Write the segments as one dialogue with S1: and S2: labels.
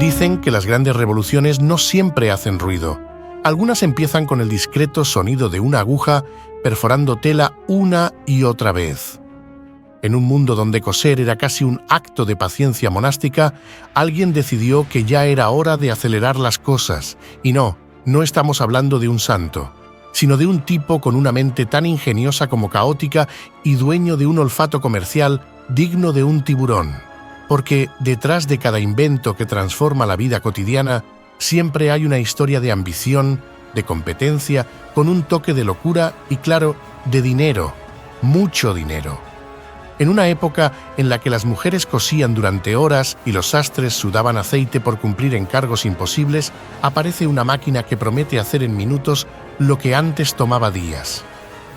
S1: Dicen que las grandes revoluciones no siempre hacen ruido. Algunas empiezan con el discreto sonido de una aguja perforando tela una y otra vez. En un mundo donde coser era casi un acto de paciencia monástica, alguien decidió que ya era hora de acelerar las cosas. Y no estamos hablando de un santo, sino de un tipo con una mente tan ingeniosa como caótica y dueño de un olfato comercial digno de un tiburón. Porque detrás de cada invento que transforma la vida cotidiana, siempre hay una historia de ambición, de competencia, con un toque de locura y, claro, de dinero, mucho dinero. En una época en la que las mujeres cosían durante horas y los sastres sudaban aceite por cumplir encargos imposibles, aparece una máquina que promete hacer en minutos lo que antes tomaba días.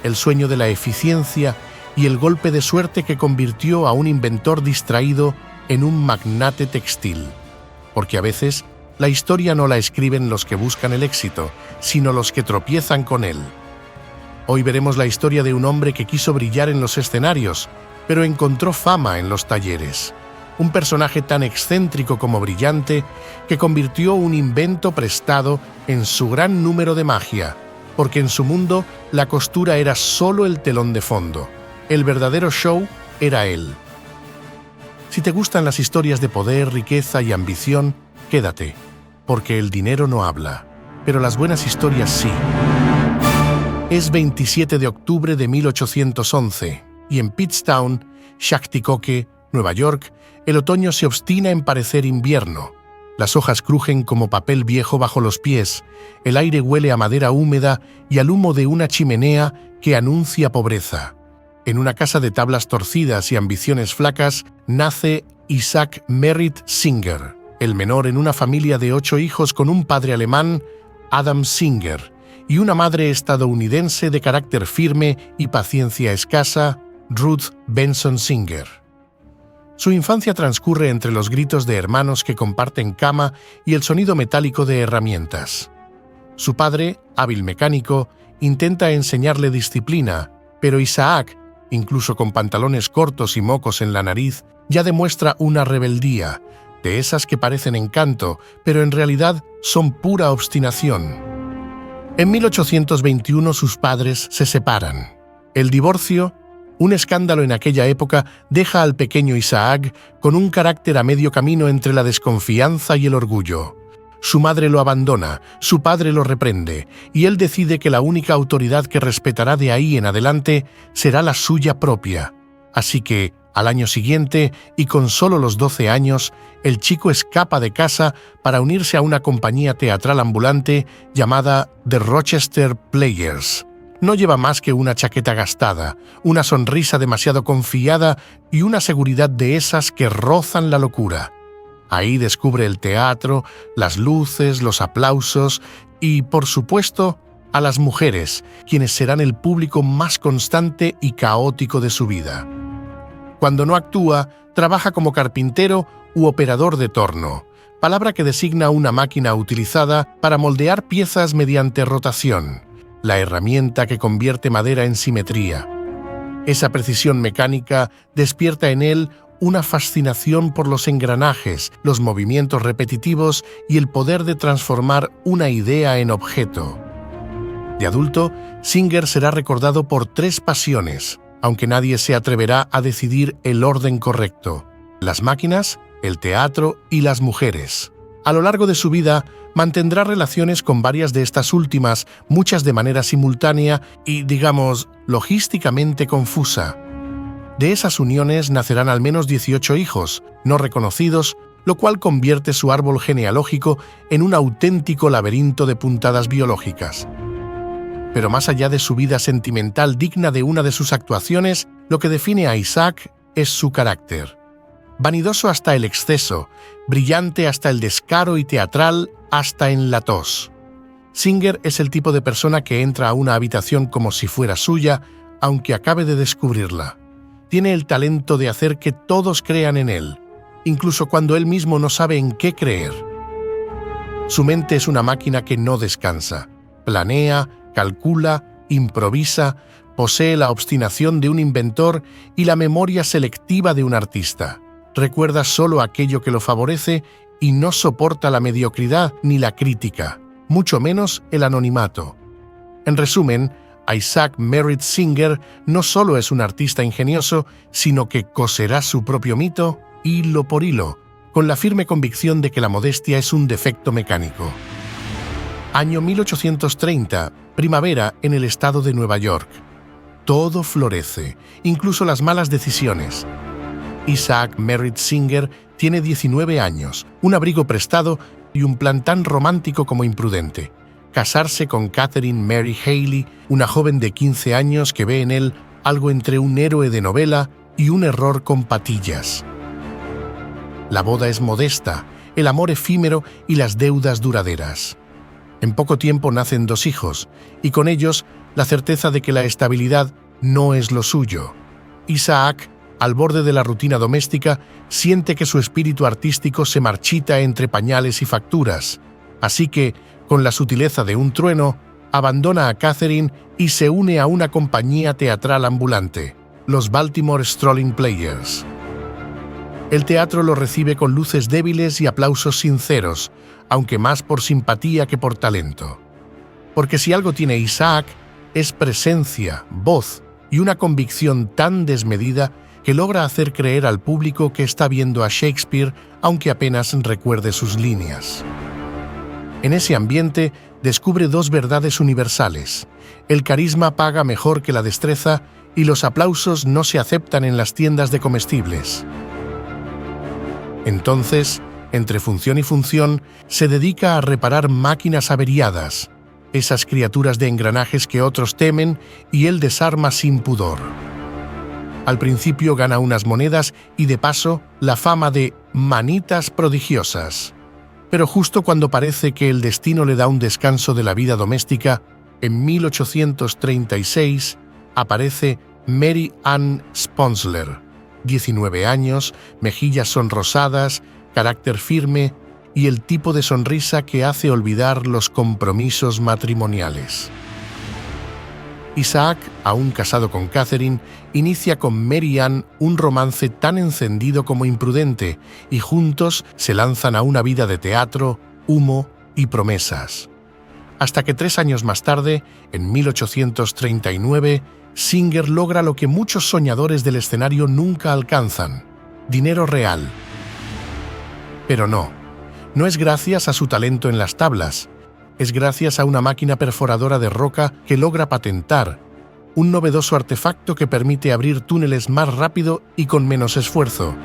S1: El sueño de la eficiencia y el golpe de suerte que convirtió a un inventor distraído en un magnate textil. Porque a veces la historia no la escriben los que buscan el éxito, sino los que tropiezan con él. Hoy veremos la historia de un hombre que quiso brillar en los escenarios, pero encontró fama en los talleres. Un personaje tan excéntrico como brillante que convirtió un invento prestado en su gran número de magia, porque en su mundo la costura era solo el telón de fondo. El verdadero show era él. Si te gustan las historias de poder, riqueza y ambición, quédate, porque el dinero no habla, pero las buenas historias sí. Es 27 de octubre de 1811. Y en Pittstown, Shakticoke, Nueva York, el otoño se obstina en parecer invierno. Las hojas crujen como papel viejo bajo los pies, el aire huele a madera húmeda y al humo de una chimenea que anuncia pobreza. En una casa de tablas torcidas y ambiciones flacas, nace Isaac Merritt Singer, el menor en una familia de 8 hijos con un padre alemán, Adam Singer, y una madre estadounidense de carácter firme y paciencia escasa, Ruth Benson Singer. Su infancia transcurre entre los gritos de hermanos que comparten cama y el sonido metálico de herramientas. Su padre, hábil mecánico, intenta enseñarle disciplina, pero Isaac, incluso con pantalones cortos y mocos en la nariz, ya demuestra una rebeldía, de esas que parecen encanto, pero en realidad son pura obstinación. En 1821 sus padres se separan. El divorcio, un escándalo en aquella época, deja al pequeño Isaac con un carácter a medio camino entre la desconfianza y el orgullo. Su madre lo abandona, su padre lo reprende, y él decide que la única autoridad que respetará de ahí en adelante será la suya propia. Así que, al año siguiente, y con solo los 12 años, el chico escapa de casa para unirse a una compañía teatral ambulante llamada The Rochester Players. No lleva más que una chaqueta gastada, una sonrisa demasiado confiada y una seguridad de esas que rozan la locura. Ahí descubre el teatro, las luces, los aplausos y, por supuesto, a las mujeres, quienes serán el público más constante y caótico de su vida. Cuando no actúa, trabaja como carpintero u operador de torno, palabra que designa una máquina utilizada para moldear piezas mediante rotación, la herramienta que convierte madera en simetría. Esa precisión mecánica despierta en él una fascinación por los engranajes, los movimientos repetitivos y el poder de transformar una idea en objeto. De adulto, Singer será recordado por 3 pasiones, aunque nadie se atreverá a decidir el orden correcto: las máquinas, el teatro y las mujeres. A lo largo de su vida, mantendrá relaciones con varias de estas últimas, muchas de manera simultánea y, digamos, logísticamente confusa. De esas uniones nacerán al menos 18 hijos, no reconocidos, lo cual convierte su árbol genealógico en un auténtico laberinto de puntadas biológicas. Pero más allá de su vida sentimental digna de una de sus actuaciones, lo que define a Isaac es su carácter. Vanidoso hasta el exceso, brillante hasta el descaro y teatral hasta en la tos. Singer es el tipo de persona que entra a una habitación como si fuera suya, aunque acabe de descubrirla. Tiene el talento de hacer que todos crean en él, incluso cuando él mismo no sabe en qué creer. Su mente es una máquina que no descansa. Planea, calcula, improvisa, posee la obstinación de un inventor y la memoria selectiva de un artista. Recuerda solo aquello que lo favorece y no soporta la mediocridad ni la crítica, mucho menos el anonimato. En resumen, Isaac Merritt Singer no solo es un artista ingenioso, sino que coserá su propio mito hilo por hilo, con la firme convicción de que la modestia es un defecto mecánico. Año 1830, primavera en el estado de Nueva York. Todo florece, incluso las malas decisiones. Isaac Merritt Singer tiene 19 años, un abrigo prestado y un plan tan romántico como imprudente: casarse con Catherine Mary Haley, una joven de 15 años que ve en él algo entre un héroe de novela y un error con patillas. La boda es modesta, el amor efímero y las deudas duraderas. En poco tiempo nacen 2 hijos, y con ellos la certeza de que la estabilidad no es lo suyo. Isaac, al borde de la rutina doméstica, siente que su espíritu artístico se marchita entre pañales y facturas, así que, con la sutileza de un trueno, abandona a Catherine y se une a una compañía teatral ambulante, los Baltimore Strolling Players. El teatro lo recibe con luces débiles y aplausos sinceros, aunque más por simpatía que por talento. Porque si algo tiene Isaac, es presencia, voz y una convicción tan desmedida que logra hacer creer al público que está viendo a Shakespeare, aunque apenas recuerde sus líneas. En ese ambiente descubre 2 verdades universales: el carisma paga mejor que la destreza y los aplausos no se aceptan en las tiendas de comestibles. Entonces, entre función y función, se dedica a reparar máquinas averiadas, esas criaturas de engranajes que otros temen y él desarma sin pudor. Al principio gana unas monedas y de paso la fama de manitas prodigiosas. Pero justo cuando parece que el destino le da un descanso de la vida doméstica, en 1836 aparece Mary Ann Sponsler, 19 años, mejillas sonrosadas, carácter firme y el tipo de sonrisa que hace olvidar los compromisos matrimoniales. Isaac, aún casado con Catherine, inicia con Mary Ann un romance tan encendido como imprudente y juntos se lanzan a una vida de teatro, humo y promesas. Hasta que 3 años más tarde, en 1839, Singer logra lo que muchos soñadores del escenario nunca alcanzan: dinero real. Pero no es gracias a su talento en las tablas, es gracias a una máquina perforadora de roca que logra patentar, un novedoso artefacto que permite abrir túneles más rápido y con menos esfuerzo.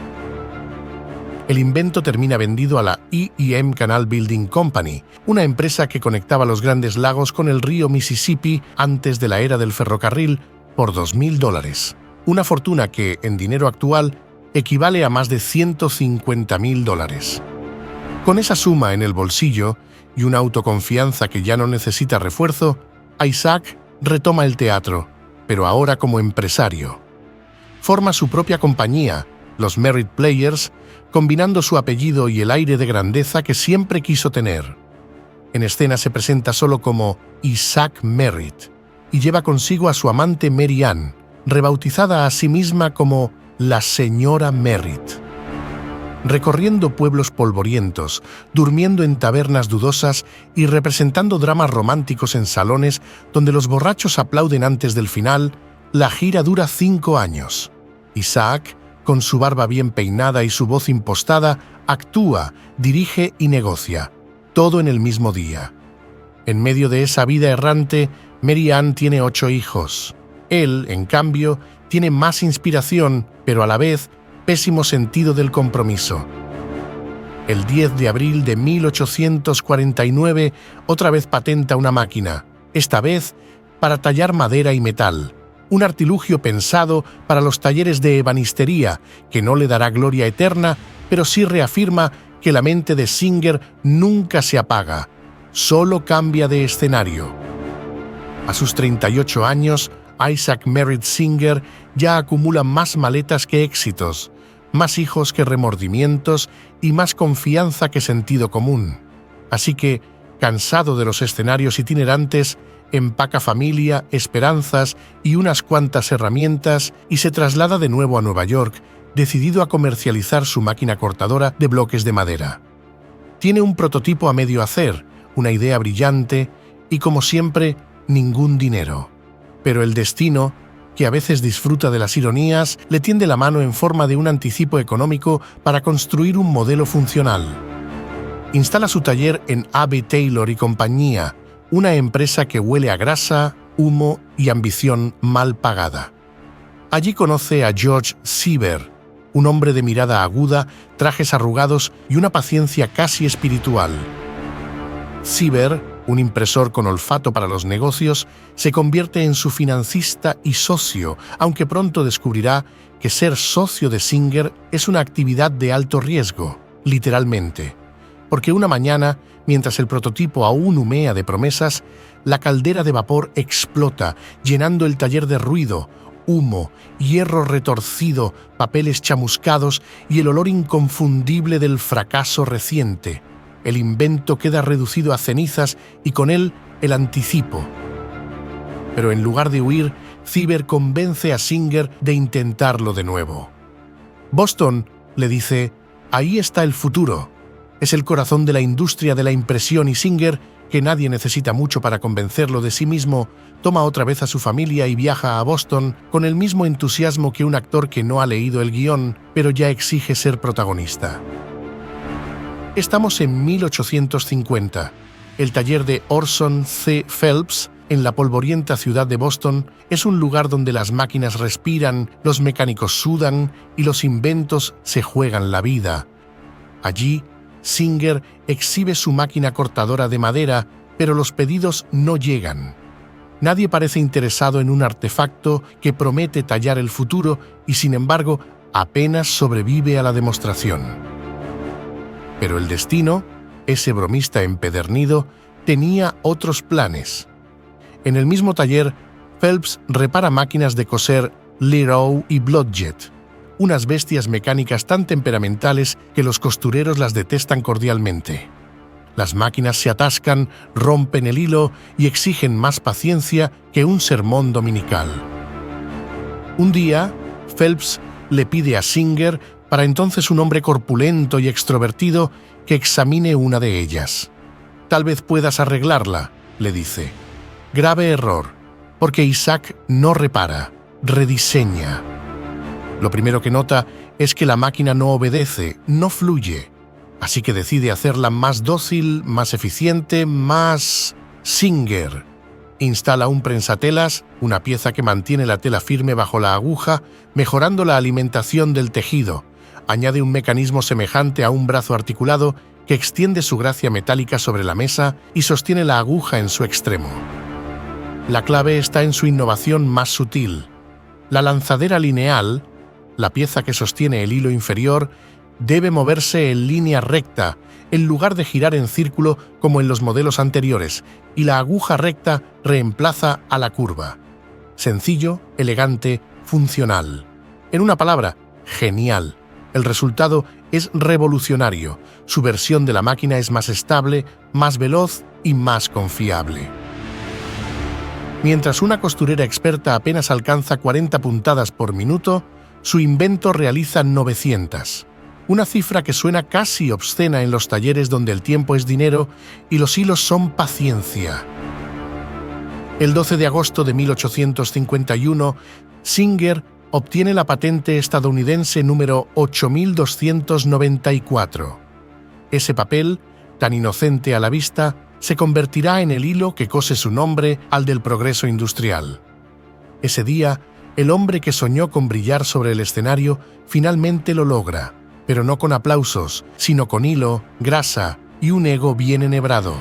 S1: El invento termina vendido a la E&M Canal Building Company, una empresa que conectaba los Grandes Lagos con el río Mississippi antes de la era del ferrocarril, por $2.000, una fortuna que, en dinero actual, equivale a más de $150.000. Con esa suma en el bolsillo y una autoconfianza que ya no necesita refuerzo, Isaac retoma el teatro, pero ahora como empresario. Forma su propia compañía, los Merritt Players, combinando su apellido y el aire de grandeza que siempre quiso tener. En escena se presenta solo como Isaac Merritt y lleva consigo a su amante Mary Ann, rebautizada a sí misma como la señora Merritt. Recorriendo pueblos polvorientos, durmiendo en tabernas dudosas y representando dramas románticos en salones donde los borrachos aplauden antes del final, la gira dura 5 años. Isaac, con su barba bien peinada y su voz impostada, actúa, dirige y negocia, todo en el mismo día. En medio de esa vida errante, Mary Ann tiene 8 hijos. Él, en cambio, tiene más inspiración, pero a la vez pésimo sentido del compromiso. El 10 de abril de 1849, otra vez patenta una máquina, esta vez para tallar madera y metal, un artilugio pensado para los talleres de ebanistería, que no le dará gloria eterna, pero sí reafirma que la mente de Singer nunca se apaga, solo cambia de escenario. A sus 38 años, Isaac Merritt Singer ya acumula más maletas que éxitos, más hijos que remordimientos y más confianza que sentido común. Así que, cansado de los escenarios itinerantes, empaca familia, esperanzas y unas cuantas herramientas y se traslada de nuevo a Nueva York, decidido a comercializar su máquina cortadora de bloques de madera. Tiene un prototipo a medio hacer, una idea brillante y, como siempre, ningún dinero. Pero el destino, que a veces disfruta de las ironías, le tiende la mano en forma de un anticipo económico para construir un modelo funcional. Instala su taller en A.B. Taylor y compañía, una empresa que huele a grasa, humo y ambición mal pagada. Allí conoce a George Sieber, un hombre de mirada aguda, trajes arrugados y una paciencia casi espiritual. Sieber, un impresor con olfato para los negocios, se convierte en su financista y socio, aunque pronto descubrirá que ser socio de Singer es una actividad de alto riesgo, literalmente. Porque una mañana, mientras el prototipo aún humea de promesas, la caldera de vapor explota, llenando el taller de ruido, humo, hierro retorcido, papeles chamuscados y el olor inconfundible del fracaso reciente. El invento queda reducido a cenizas y con él el anticipo. Pero en lugar de huir, Sieber convence a Singer de intentarlo de nuevo. Boston, le dice, ahí está el futuro. Es el corazón de la industria de la impresión y Singer, que nadie necesita mucho para convencerlo de sí mismo, toma otra vez a su familia y viaja a Boston con el mismo entusiasmo que un actor que no ha leído el guión, pero ya exige ser protagonista. Estamos en 1850. El taller de Orson C. Phelps, en la polvorienta ciudad de Boston, es un lugar donde las máquinas respiran, los mecánicos sudan y los inventos se juegan la vida. Allí, Singer exhibe su máquina cortadora de madera, pero los pedidos no llegan. Nadie parece interesado en un artefacto que promete tallar el futuro y, sin embargo, apenas sobrevive a la demostración. Pero el destino, ese bromista empedernido, tenía otros planes. En el mismo taller, Phelps repara máquinas de coser Leroy y Blodgett, unas bestias mecánicas tan temperamentales que los costureros las detestan cordialmente. Las máquinas se atascan, rompen el hilo y exigen más paciencia que un sermón dominical. Un día, Phelps le pide a Singer, para entonces un hombre corpulento y extrovertido, que examine una de ellas. «Tal vez puedas arreglarla», le dice. Grave error, porque Isaac no repara, rediseña. Lo primero que nota es que la máquina no obedece, no fluye. Así que decide hacerla más dócil, más eficiente, más... Singer instala un prensatelas, una pieza que mantiene la tela firme bajo la aguja, mejorando la alimentación del tejido. Añade un mecanismo semejante a un brazo articulado que extiende su gracia metálica sobre la mesa y sostiene la aguja en su extremo. La clave está en su innovación más sutil. La lanzadera lineal, la pieza que sostiene el hilo inferior, debe moverse en línea recta, en lugar de girar en círculo como en los modelos anteriores, y la aguja recta reemplaza a la curva. Sencillo, elegante, funcional. En una palabra, genial. El resultado es revolucionario. Su versión de la máquina es más estable, más veloz y más confiable. Mientras una costurera experta apenas alcanza 40 puntadas por minuto, su invento realiza 900. Una cifra que suena casi obscena en los talleres donde el tiempo es dinero y los hilos son paciencia. El 12 de agosto de 1851, Singer obtiene la patente estadounidense número 8294. Ese papel, tan inocente a la vista, se convertirá en el hilo que cose su nombre al del progreso industrial. Ese día, el hombre que soñó con brillar sobre el escenario finalmente lo logra, pero no con aplausos, sino con hilo, grasa y un ego bien enhebrado.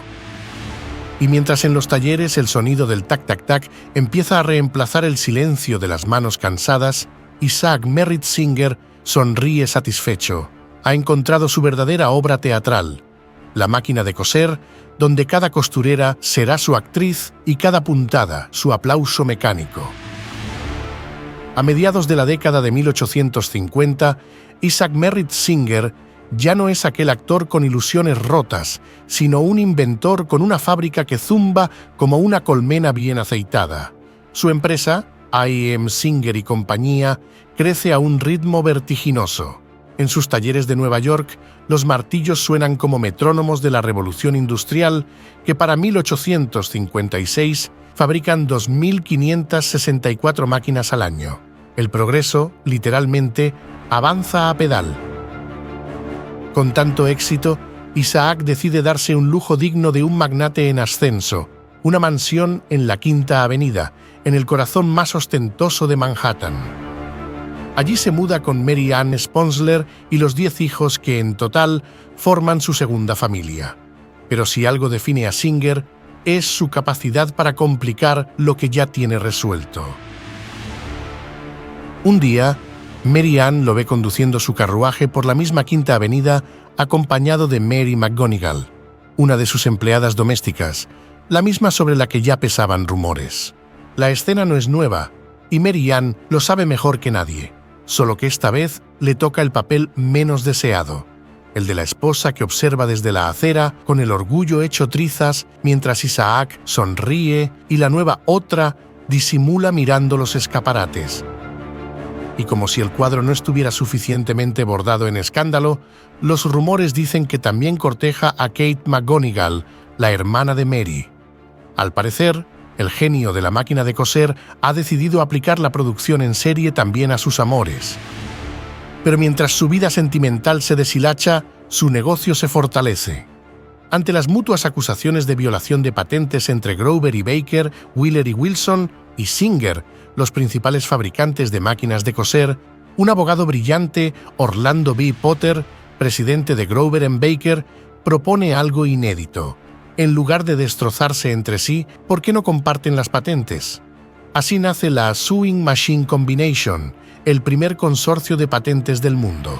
S1: Y mientras en los talleres el sonido del tac-tac-tac empieza a reemplazar el silencio de las manos cansadas, Isaac Merritt Singer sonríe satisfecho. Ha encontrado su verdadera obra teatral, la máquina de coser, donde cada costurera será su actriz y cada puntada su aplauso mecánico. A mediados de la década de 1850, Isaac Merritt Singer ya no es aquel actor con ilusiones rotas, sino un inventor con una fábrica que zumba como una colmena bien aceitada. Su empresa, I.M. Singer y compañía, crece a un ritmo vertiginoso. En sus talleres de Nueva York los martillos suenan como metrónomos de la revolución industrial que para 1856 fabrican 2.564 máquinas al año. El progreso, literalmente, avanza a pedal. Con tanto éxito, Isaac decide darse un lujo digno de un magnate en ascenso, una mansión en la Quinta Avenida, en el corazón más ostentoso de Manhattan. Allí se muda con Mary Ann Sponsler y los 10 hijos que, en total, forman su segunda familia. Pero si algo define a Singer, es su capacidad para complicar lo que ya tiene resuelto. Un día, Mary Ann lo ve conduciendo su carruaje por la misma Quinta Avenida acompañado de Mary McGonigal, una de sus empleadas domésticas, la misma sobre la que ya pesaban rumores. La escena no es nueva, y Mary Ann lo sabe mejor que nadie, solo que esta vez le toca el papel menos deseado, el de la esposa que observa desde la acera con el orgullo hecho trizas mientras Isaac sonríe y la nueva otra disimula mirando los escaparates. Y como si el cuadro no estuviera suficientemente bordado en escándalo, los rumores dicen que también corteja a Kate McGonigal, la hermana de Mary. Al parecer, el genio de la máquina de coser ha decidido aplicar la producción en serie también a sus amores. Pero mientras su vida sentimental se deshilacha, su negocio se fortalece. Ante las mutuas acusaciones de violación de patentes entre Grover y Baker, Wheeler y Wilson, y Singer, los principales fabricantes de máquinas de coser, un abogado brillante, Orlando B. Potter, presidente de Grover & Baker, propone algo inédito. En lugar de destrozarse entre sí, ¿por qué no comparten las patentes? Así nace la Sewing Machine Combination, el primer consorcio de patentes del mundo.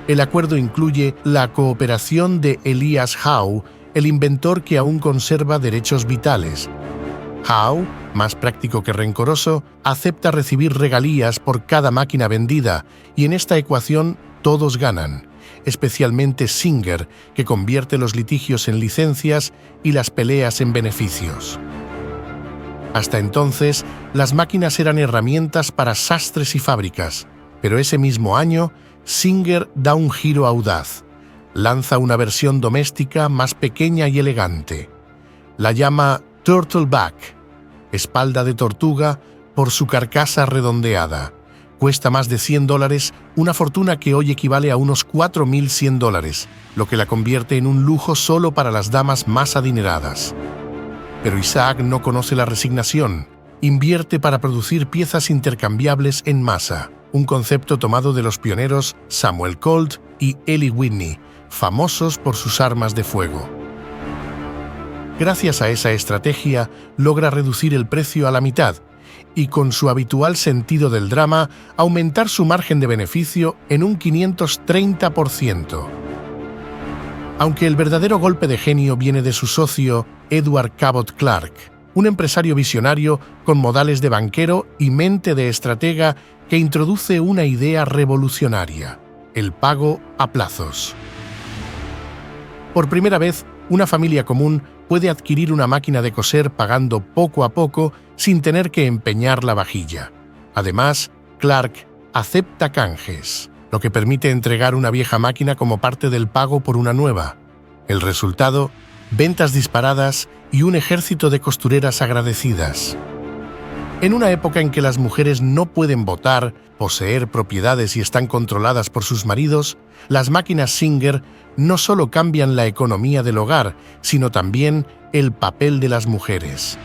S1: El acuerdo incluye la cooperación de Elias Howe, el inventor que aún conserva derechos vitales. Howe, más práctico que rencoroso, acepta recibir regalías por cada máquina vendida, y en esta ecuación todos ganan, especialmente Singer, que convierte los litigios en licencias y las peleas en beneficios. Hasta entonces, las máquinas eran herramientas para sastres y fábricas, pero ese mismo año, Singer da un giro audaz. Lanza una versión doméstica más pequeña y elegante. La llama Turtleback, espalda de tortuga, por su carcasa redondeada. Cuesta más de $100, una fortuna que hoy equivale a unos $4.100, lo que la convierte en un lujo solo para las damas más adineradas. Pero Isaac no conoce la resignación. Invierte para producir piezas intercambiables en masa, un concepto tomado de los pioneros Samuel Colt y Eli Whitney, famosos por sus armas de fuego. Gracias a esa estrategia, logra reducir el precio a la mitad y, con su habitual sentido del drama, aumentar su margen de beneficio en un 530%. Aunque el verdadero golpe de genio viene de su socio, Edward Cabot Clark, un empresario visionario con modales de banquero y mente de estratega que introduce una idea revolucionaria: el pago a plazos. Por primera vez, una familia común puede adquirir una máquina de coser pagando poco a poco sin tener que empeñar la vajilla. Además, Clark acepta canjes, lo que permite entregar una vieja máquina como parte del pago por una nueva. El resultado: ventas disparadas y un ejército de costureras agradecidas. En una época en que las mujeres no pueden votar, poseer propiedades y están controladas por sus maridos, las máquinas Singer no solo cambian la economía del hogar, sino también el papel de las mujeres.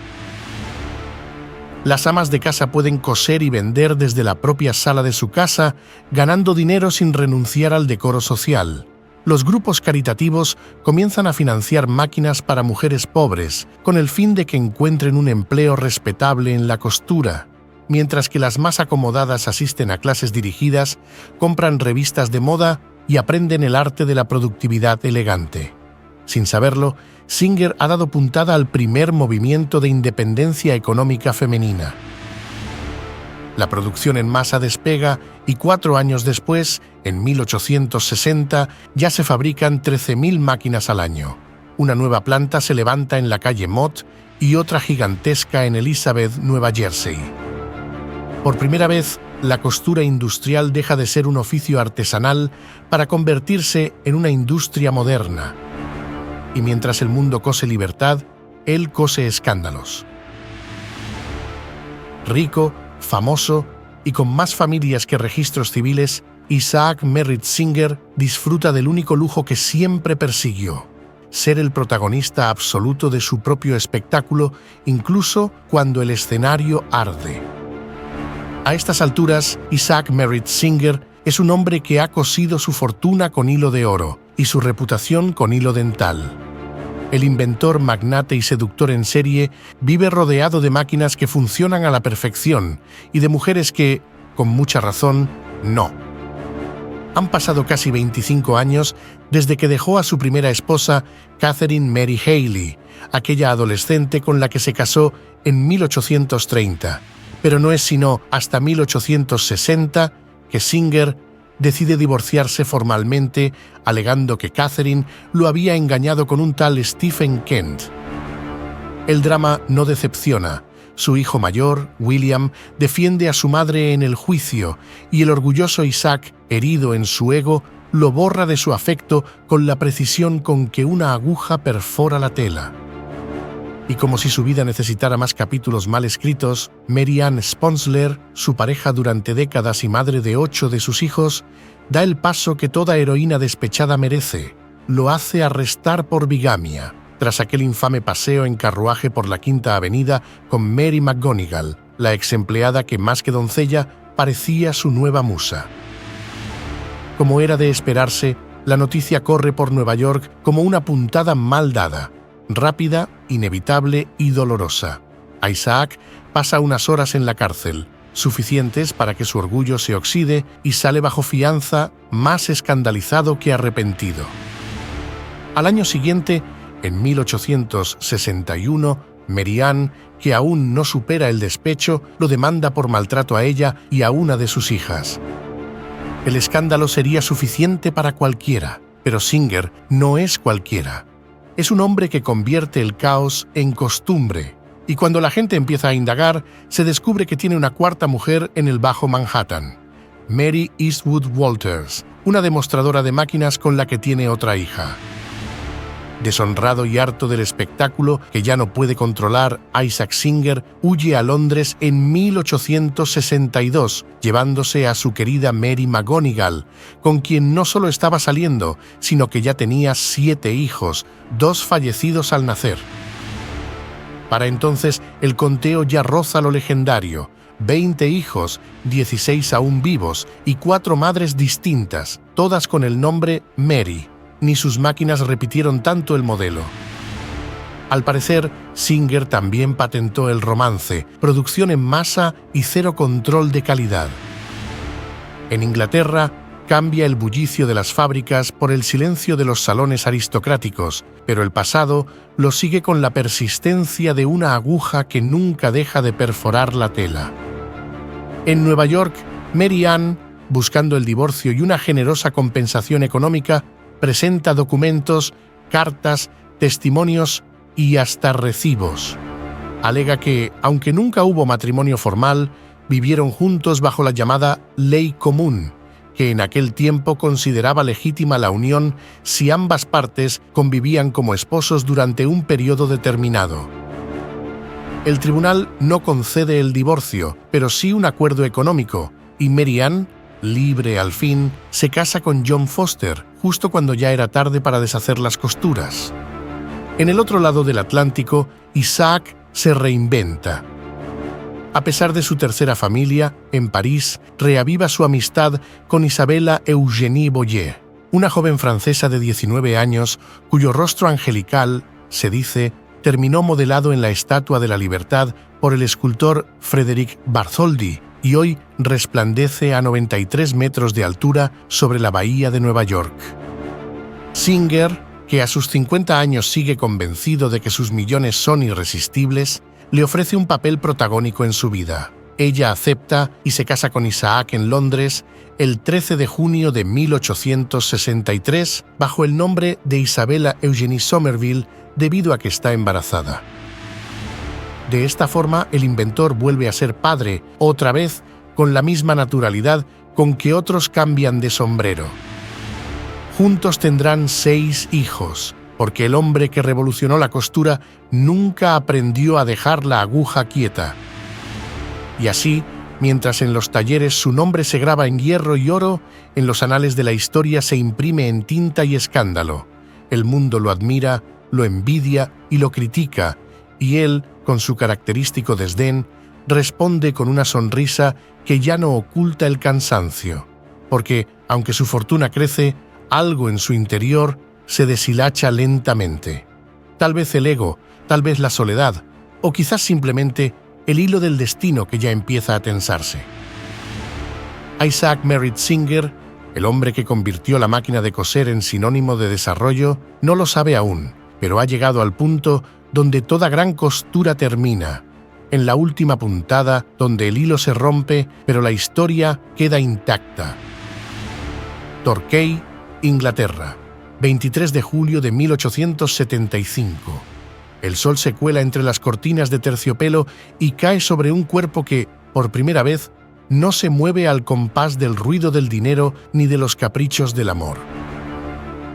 S1: Las amas de casa pueden coser y vender desde la propia sala de su casa, ganando dinero sin renunciar al decoro social. Los grupos caritativos comienzan a financiar máquinas para mujeres pobres, con el fin de que encuentren un empleo respetable en la costura, mientras que las más acomodadas asisten a clases dirigidas, compran revistas de moda y aprenden el arte de la productividad elegante. Sin saberlo, Singer ha dado puntada al primer movimiento de independencia económica femenina. La producción en masa despega y 4 años después, en 1860, ya se fabrican 13.000 máquinas al año. Una nueva planta se levanta en la calle Mott y otra gigantesca en Elizabeth, Nueva Jersey. Por primera vez, la costura industrial deja de ser un oficio artesanal para convertirse en una industria moderna. Y mientras el mundo cose libertad, él cose escándalos. Rico, famoso y con más familias que registros civiles, Isaac Merritt Singer disfruta del único lujo que siempre persiguió: ser el protagonista absoluto de su propio espectáculo, incluso cuando el escenario arde. A estas alturas, Isaac Merritt Singer es un hombre que ha cosido su fortuna con hilo de oro y su reputación con hilo dental. El inventor, magnate y seductor en serie vive rodeado de máquinas que funcionan a la perfección y de mujeres que, con mucha razón, no. Han pasado casi 25 años desde que dejó a su primera esposa, Catherine Mary Haley, aquella adolescente con la que se casó en 1830, pero no es sino hasta 1860 que Singer decide divorciarse formalmente, alegando que Catherine lo había engañado con un tal Stephen Kent. El drama no decepciona. Su hijo mayor, William, defiende a su madre en el juicio y el orgulloso Isaac, herido en su ego, lo borra de su afecto con la precisión con que una aguja perfora la tela. Y como si su vida necesitara más capítulos mal escritos, Mary Ann Sponsler, su pareja durante décadas y madre de 8 de sus hijos, da el paso que toda heroína despechada merece: lo hace arrestar por bigamia, tras aquel infame paseo en carruaje por la Quinta Avenida con Mary McGonigal, la exempleada que más que doncella parecía su nueva musa. Como era de esperarse, la noticia corre por Nueva York como una puntada mal dada, rápida, inevitable y dolorosa. Isaac pasa unas horas en la cárcel, suficientes para que su orgullo se oxide, y sale bajo fianza, más escandalizado que arrepentido. Al año siguiente, en 1861, Mary Ann, que aún no supera el despecho, lo demanda por maltrato a ella y a una de sus hijas. El escándalo sería suficiente para cualquiera, pero Singer no es cualquiera. Es un hombre que convierte el caos en costumbre, y cuando la gente empieza a indagar, se descubre que tiene una cuarta mujer en el Bajo Manhattan, Mary Eastwood Walters, una demostradora de máquinas con la que tiene otra hija. Deshonrado y harto del espectáculo que ya no puede controlar, Isaac Singer huye a Londres en 1862, llevándose a su querida Mary McGonigal, con quien no solo estaba saliendo, sino que ya tenía 7 hijos, 2 fallecidos al nacer. Para entonces, el conteo ya roza lo legendario: 20 hijos, 16 aún vivos y 4 madres distintas, todas con el nombre Mary. Ni sus máquinas repitieron tanto el modelo. Al parecer, Singer también patentó el romance, producción en masa y cero control de calidad. En Inglaterra, cambia el bullicio de las fábricas por el silencio de los salones aristocráticos, pero el pasado lo sigue con la persistencia de una aguja que nunca deja de perforar la tela. En Nueva York, Mary Ann, buscando el divorcio y una generosa compensación económica, presenta documentos, cartas, testimonios y hasta recibos. Alega que, aunque nunca hubo matrimonio formal, vivieron juntos bajo la llamada ley común, que en aquel tiempo consideraba legítima la unión si ambas partes convivían como esposos durante un periodo determinado. El tribunal no concede el divorcio, pero sí un acuerdo económico, y Mary Ann, libre al fin, se casa con John Foster, justo cuando ya era tarde para deshacer las costuras. En el otro lado del Atlántico, Isaac se reinventa. A pesar de su tercera familia, en París, reaviva su amistad con Isabella Eugénie Boyer, una joven francesa de 19 años cuyo rostro angelical, se dice, terminó modelado en la Estatua de la Libertad por el escultor Frédéric Bartholdi, y hoy resplandece a 93 metros de altura sobre la bahía de Nueva York. Singer, que a sus 50 años sigue convencido de que sus millones son irresistibles, le ofrece un papel protagónico en su vida. Ella acepta y se casa con Isaac en Londres el 13 de junio de 1863 bajo el nombre de Isabella Eugénie Somerville debido a que está embarazada. De esta forma, el inventor vuelve a ser padre, otra vez, con la misma naturalidad con que otros cambian de sombrero. Juntos tendrán 6 hijos, porque el hombre que revolucionó la costura nunca aprendió a dejar la aguja quieta. Y así, mientras en los talleres su nombre se graba en hierro y oro, en los anales de la historia se imprime en tinta y escándalo. El mundo lo admira, lo envidia y lo critica, y él, con su característico desdén, responde con una sonrisa que ya no oculta el cansancio, porque, aunque su fortuna crece, algo en su interior se deshilacha lentamente. Tal vez el ego, tal vez la soledad, o quizás simplemente el hilo del destino que ya empieza a tensarse. Isaac Merritt Singer, el hombre que convirtió la máquina de coser en sinónimo de desarrollo, no lo sabe aún, pero ha llegado al punto donde toda gran costura termina, en la última puntada donde el hilo se rompe, pero la historia queda intacta. Torquay, Inglaterra, 23 de julio de 1875. El sol se cuela entre las cortinas de terciopelo y cae sobre un cuerpo que, por primera vez, no se mueve al compás del ruido del dinero ni de los caprichos del amor.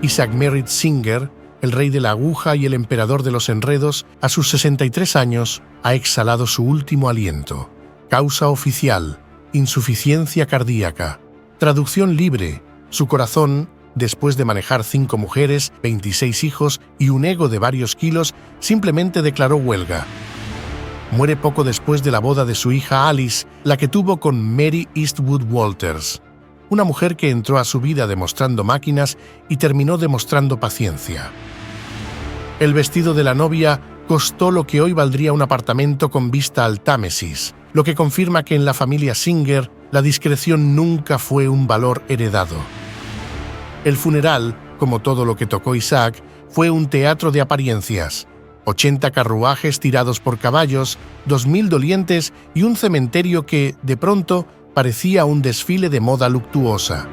S1: Isaac Merritt Singer, el rey de la aguja y el emperador de los enredos, a sus 63 años, ha exhalado su último aliento. Causa oficial: insuficiencia cardíaca. Traducción libre: su corazón, después de manejar 5 mujeres, 26 hijos y un ego de varios kilos, simplemente declaró huelga. Muere poco después de la boda de su hija Alice, la que tuvo con Mary Eastwood Walters, una mujer que entró a su vida demostrando máquinas y terminó demostrando paciencia. El vestido de la novia costó lo que hoy valdría un apartamento con vista al Támesis, lo que confirma que en la familia Singer la discreción nunca fue un valor heredado. El funeral, como todo lo que tocó Isaac, fue un teatro de apariencias. 80 carruajes tirados por caballos, 2000 dolientes y un cementerio que, de pronto, parecía un desfile de moda luctuosa.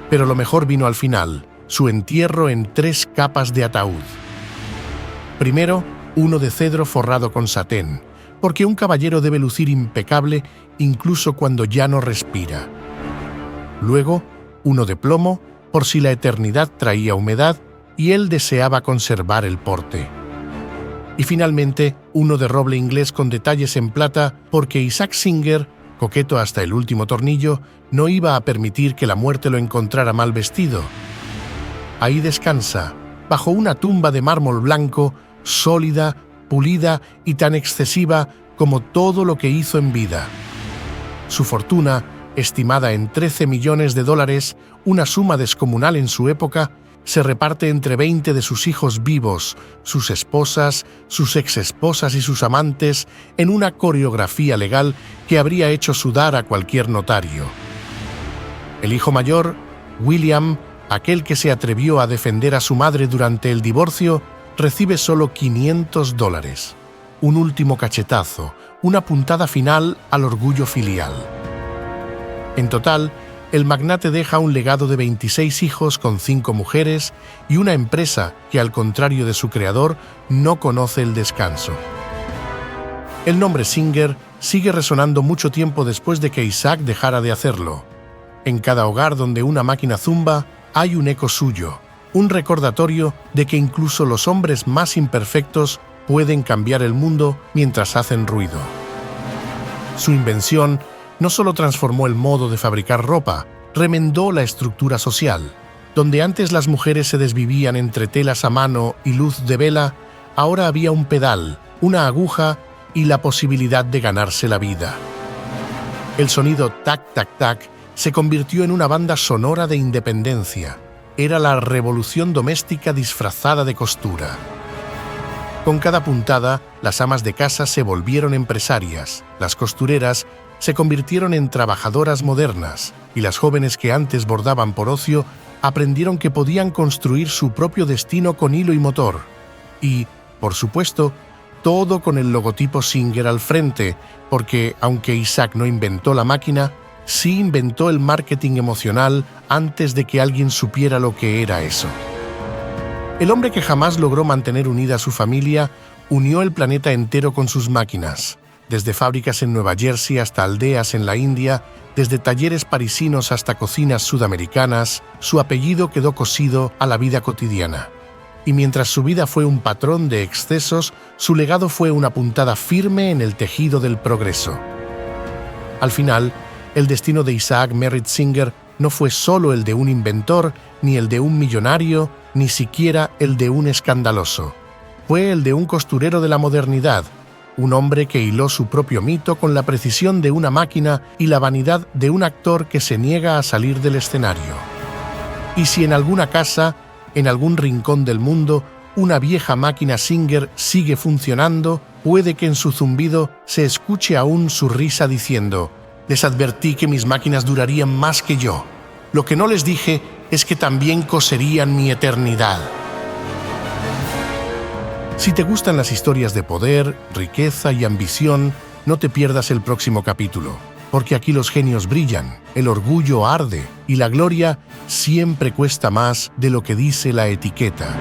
S1: Pero lo mejor vino al final: su entierro en 3 capas de ataúd. Primero, uno de cedro forrado con satén, porque un caballero debe lucir impecable incluso cuando ya no respira. Luego, uno de plomo, por si la eternidad traía humedad y él deseaba conservar el porte. Y finalmente, uno de roble inglés con detalles en plata, porque Isaac Singer, coqueto hasta el último tornillo, no iba a permitir que la muerte lo encontrara mal vestido. Ahí descansa, bajo una tumba de mármol blanco, sólida, pulida y tan excesiva como todo lo que hizo en vida. Su fortuna, estimada en $13 millones, una suma descomunal en su época, se reparte entre 20 de sus hijos vivos, sus esposas, sus exesposas y sus amantes, en una coreografía legal que habría hecho sudar a cualquier notario. El hijo mayor, William, aquel que se atrevió a defender a su madre durante el divorcio, recibe solo $500. Un último cachetazo, una puntada final al orgullo filial. En total, el magnate deja un legado de 26 hijos con 5 mujeres y una empresa que, al contrario de su creador, no conoce el descanso. El nombre Singer sigue resonando mucho tiempo después de que Isaac dejara de hacerlo. En cada hogar donde una máquina zumba, hay un eco suyo, un recordatorio de que incluso los hombres más imperfectos pueden cambiar el mundo mientras hacen ruido. Su invención no solo transformó el modo de fabricar ropa, remendó la estructura social. Donde antes las mujeres se desvivían entre telas a mano y luz de vela, ahora había un pedal, una aguja y la posibilidad de ganarse la vida. El sonido tac-tac-tac se convirtió en una banda sonora de independencia. Era la revolución doméstica disfrazada de costura. Con cada puntada, las amas de casa se volvieron empresarias, las costureras se convirtieron en trabajadoras modernas y las jóvenes que antes bordaban por ocio aprendieron que podían construir su propio destino con hilo y motor. Y, por supuesto, todo con el logotipo Singer al frente, porque, aunque Isaac no inventó la máquina, sí inventó el marketing emocional antes de que alguien supiera lo que era eso. El hombre que jamás logró mantener unida a su familia unió el planeta entero con sus máquinas. Desde fábricas en Nueva Jersey hasta aldeas en la India, desde talleres parisinos hasta cocinas sudamericanas, su apellido quedó cosido a la vida cotidiana. Y mientras su vida fue un patrón de excesos, su legado fue una puntada firme en el tejido del progreso. Al final, el destino de Isaac Merritt Singer no fue solo el de un inventor, ni el de un millonario, ni siquiera el de un escandaloso. Fue el de un costurero de la modernidad, un hombre que hiló su propio mito con la precisión de una máquina y la vanidad de un actor que se niega a salir del escenario. Y si en alguna casa, en algún rincón del mundo, una vieja máquina Singer sigue funcionando, puede que en su zumbido se escuche aún su risa diciendo: «Les advertí que mis máquinas durarían más que yo. Lo que no les dije es que también coserían mi eternidad». Si te gustan las historias de poder, riqueza y ambición, no te pierdas el próximo capítulo, porque aquí los genios brillan, el orgullo arde y la gloria siempre cuesta más de lo que dice la etiqueta.